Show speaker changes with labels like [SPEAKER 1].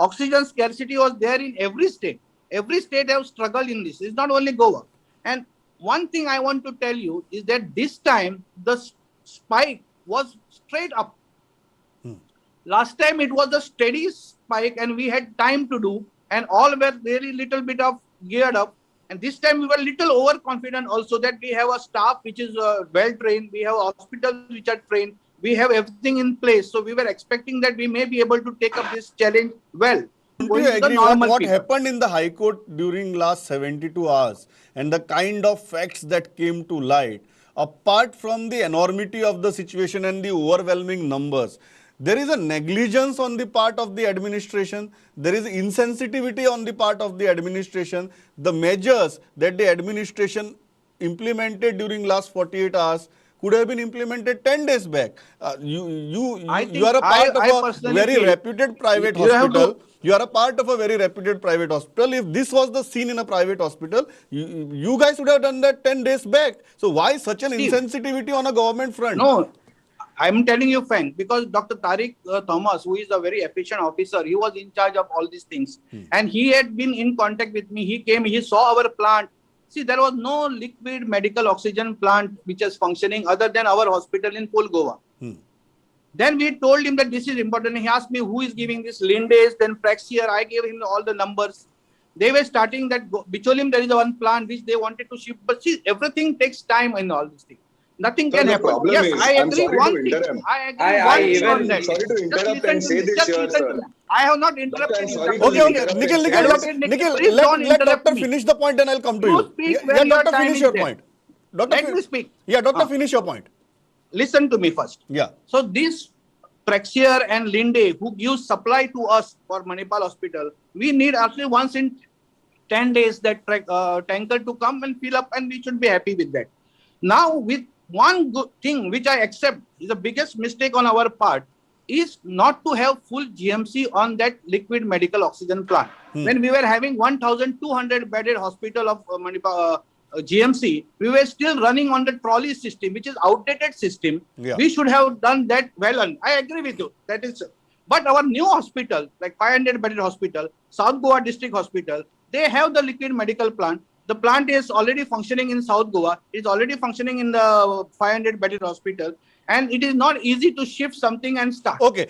[SPEAKER 1] Oxygen scarcity was there in every state. Every state have struggled in this. It's not only Goa. And one thing I want to tell you is that this time the spike was straight up. Last time it was a steady spike and we had time to do, and all were really little bit of geared up. And this time we were little overconfident also that we have a staff which is well trained, we have hospitals which are trained, we have everything in place. So we were expecting that we may be able to take up this challenge well.
[SPEAKER 2] Do you agree what happened in the High Court during last 72 hours and the kind of facts that came to light, apart from the enormity of the situation and the overwhelming numbers, there is a negligence on the part of the administration, there is insensitivity on the part of the administration. The measures that the administration implemented during last 48 hours could have been implemented 10 days back. You are a part of a very reputed private hospital. You are a part of a very reputed private hospital. If this was the scene in a private hospital, you guys would have done that 10 days back. So why such an insensitivity on a government front?
[SPEAKER 1] No, I'm telling you, Frank, because Dr. Tariq Thomas, who is a very efficient officer, he was in charge of all these things. And he had been in contact with me. He came, he saw our plant. See, there was no liquid medical oxygen plant which is functioning other than our hospital in full Goa. Then we told him that this is important. He asked me who is giving this Lindays, then Praxair. I gave him all the numbers. They were starting that Bicholim, there is one plant which they wanted to ship. But see, everything takes time in all these things. Nothing can happen. Yes, I agree one thing. I agree one thing on that.
[SPEAKER 3] Sorry to interrupt and say this here, sir.
[SPEAKER 1] I have not interrupted you.
[SPEAKER 2] Okay. Nikhil, let doctor finish the point and I'll come to you. Yeah, doctor, finish your point.
[SPEAKER 1] Let me speak.
[SPEAKER 2] Yeah, doctor, finish your point.
[SPEAKER 1] Listen to me first.
[SPEAKER 2] Yeah.
[SPEAKER 1] So this Praxair and Linde, who gives supply to us for Manipal Hospital, we need actually once in 10 days that tanker to come and fill up, and we should be happy with that. Now, with one good thing which I accept is the biggest mistake on our part is not to have full GMC on that liquid medical oxygen plant. When we were having 1,200 bedded hospital of Manipal GMC, we were still running on the trolley system, which is outdated system. Yeah. We should have done that well. And I agree with you. That is, but our new hospital, like 500 bedded hospital, South Goa District Hospital, they have the liquid medical plant. The plant is already functioning in South Goa. It's already functioning in the 500 bedded hospital. And it is not easy to shift something and start.
[SPEAKER 2] Okay.